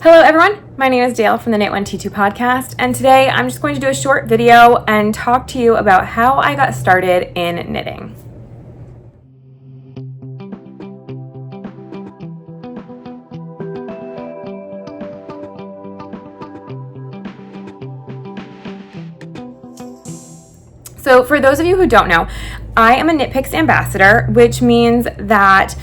Hello everyone, my name is Dale from the Knit1.Tea2 podcast, and today I'm just going to do a short video and talk to you about how I got started in knitting. So for those of you who don't know, I am a Knitpicks ambassador, which means that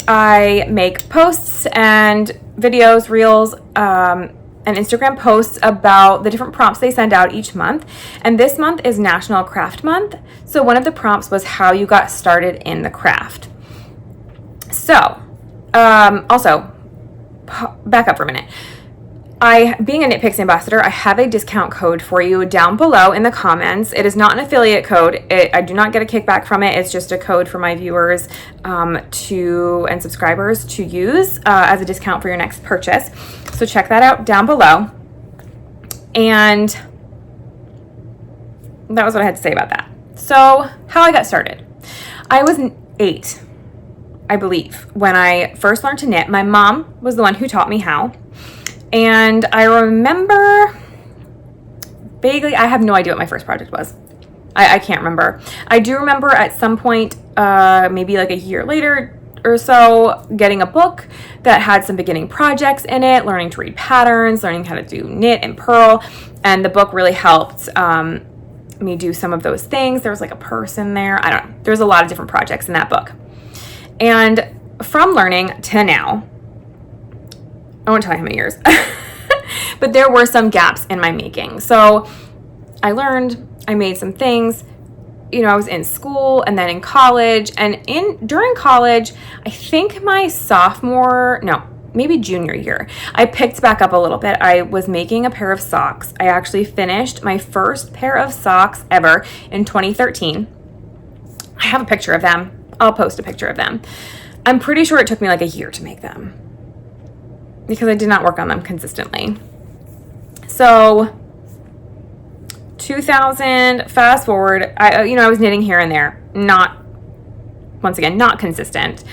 I make posts and videos, reels, and Instagram posts about the different prompts they send out each month. And this month is National Craft Month. So one of the prompts was how you got started in the craft. So, also, back up for a minute. Being a Knitpicks ambassador, I have a discount code for you down below in the comments. It is not an affiliate code. I do not get a kickback from it. It's just a code for my viewers and subscribers to use as a discount for your next purchase. So check that out down below. And that was what I had to say about that. So how I got started. I was 8, I believe, when I first learned to knit. My mom was the one who taught me how. And I remember vaguely, I have no idea what my first project was. I can't remember. I do remember at some point, maybe like a year later or so, getting a book that had some beginning projects in it, learning to read patterns, learning how to do knit and purl. And the book really helped me do some of those things. There was like a purse in there. I don't know. There's a lot of different projects in that book. And from learning to now, I won't tell you how many years, but there were some gaps in my making. So I learned, I made some things, I was in school and then in college, and during college, I think my maybe junior year, I picked back up a little bit. I was making a pair of socks. I actually finished my first pair of socks ever in 2013. I have a picture of them. I'll post a picture of them. I'm pretty sure it took me like a year to make them, because I did not work on them consistently. So 2000, fast forward, I was knitting here and there, not consistent.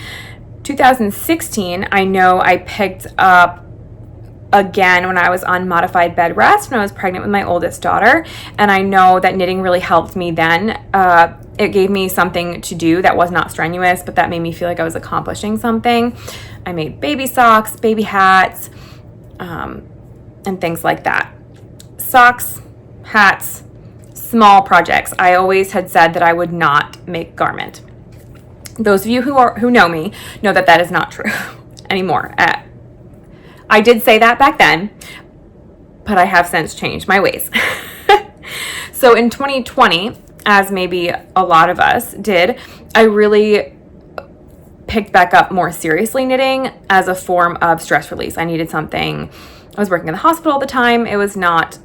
2016, I know I picked up again when I was on modified bed rest when I was pregnant with my oldest daughter, and I know that knitting really helped me then. It gave me something to do that was not strenuous, but that made me feel like I was accomplishing something. I made baby socks, baby hats, and things like that. Socks, hats, small projects. I always had said that I would not make garment. Those of you who know me know that that is not true anymore. I did say that back then, but I have since changed my ways. So in 2020, as maybe a lot of us did, I really picked back up more seriously knitting as a form of stress release. I needed something. I was working in the hospital all the time. It was not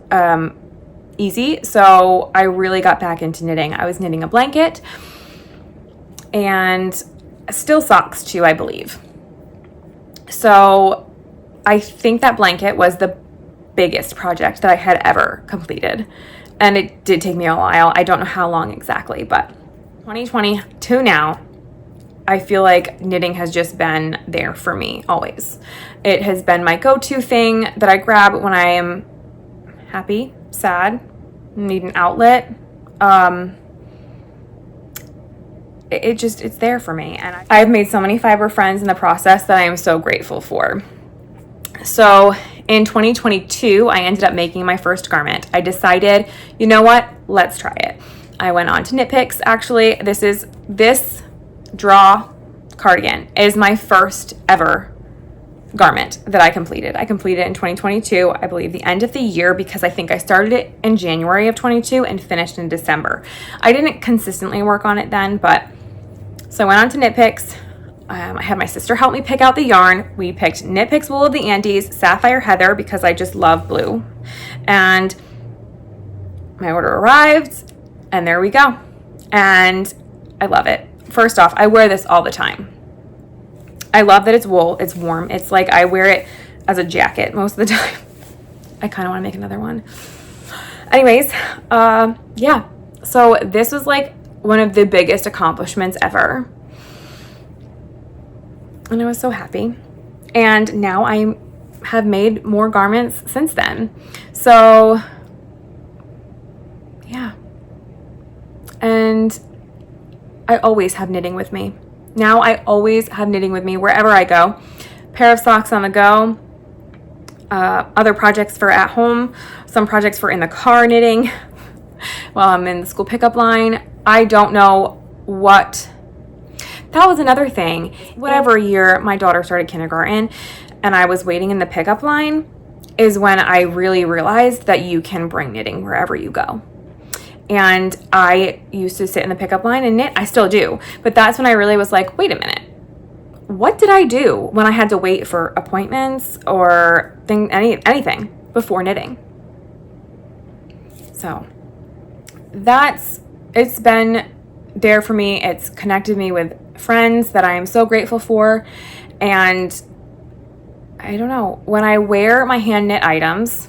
easy, so I really got back into knitting. I was knitting a blanket and still socks too, I believe. So I think that blanket was the biggest project that I had ever completed. And it did take me a while. I don't know how long exactly, but 2020 to now, I feel like knitting has just been there for me always. It has been my go-to thing that I grab when I am happy, sad, need an outlet. It's there for me. And I've made so many fiber friends in the process that I am so grateful for. So in 2022, I ended up making my first garment. I decided, you know what? Let's try it. I went on to Knitpicks. Actually, this draw cardigan is my first ever garment that I completed. I completed it in 2022, I believe the end of the year, because I think I started it in January of 22 and finished in December. I didn't consistently work on it then, but so I went on to Knitpicks. I had my sister help me pick out the yarn. We picked Knitpicks Wool of the Andes, Sapphire Heather, because I just love blue. And my order arrived, and there we go. And I love it. First off, I wear this all the time. I love that it's wool. It's warm. It's like I wear it as a jacket most of the time. I kind of want to make another one. Anyways, yeah. So this was like one of the biggest accomplishments ever. And I was so happy. And now I'm have made more garments since then. So yeah. And I always have knitting with me. Now I always have knitting with me wherever I go. Pair of socks on the go, other projects for at home, some projects for in the car knitting while I'm in the school pickup line. I don't know what, that was another thing. Whatever year my daughter started kindergarten and I was waiting in the pickup line is when I really realized that you can bring knitting wherever you go. And I used to sit in the pickup line and knit. I still do. But that's when I really was like, wait a minute. What did I do when I had to wait for appointments or anything before knitting? So it's been there for me. It's connected me with friends that I am so grateful for. And I don't know, when I wear my hand knit items,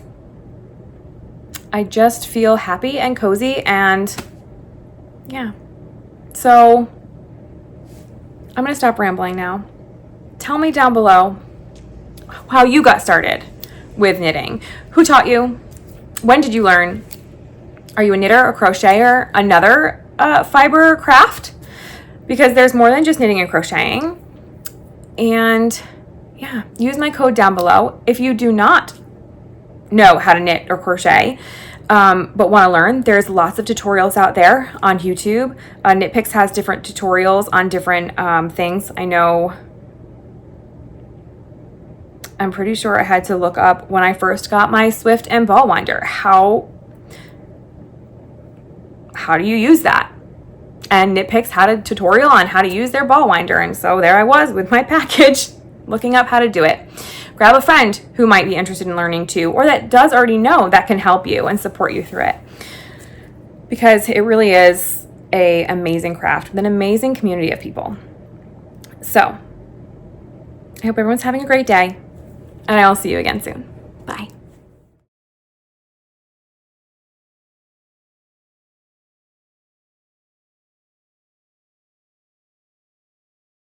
I just feel happy and cozy, and yeah. So I'm gonna stop rambling now. Tell me down below how you got started with knitting. Who taught you? When did you learn? Are you a knitter or crocheter? Another fiber craft? Because there's more than just knitting and crocheting. And yeah, use my code down below. If you do not know how to knit or crochet, but want to learn, there's lots of tutorials out there on YouTube. Knitpicks has different tutorials on different things. I'm pretty sure I had to look up when I first got my Swift and ball winder. How do you use that? And Knitpicks had a tutorial on how to use their ball winder. And so there I was with my package looking up how to do it. Grab a friend who might be interested in learning too, or that does already know that can help you and support you through it. Because it really is an amazing craft with an amazing community of people. So I hope everyone's having a great day, and I'll see you again soon.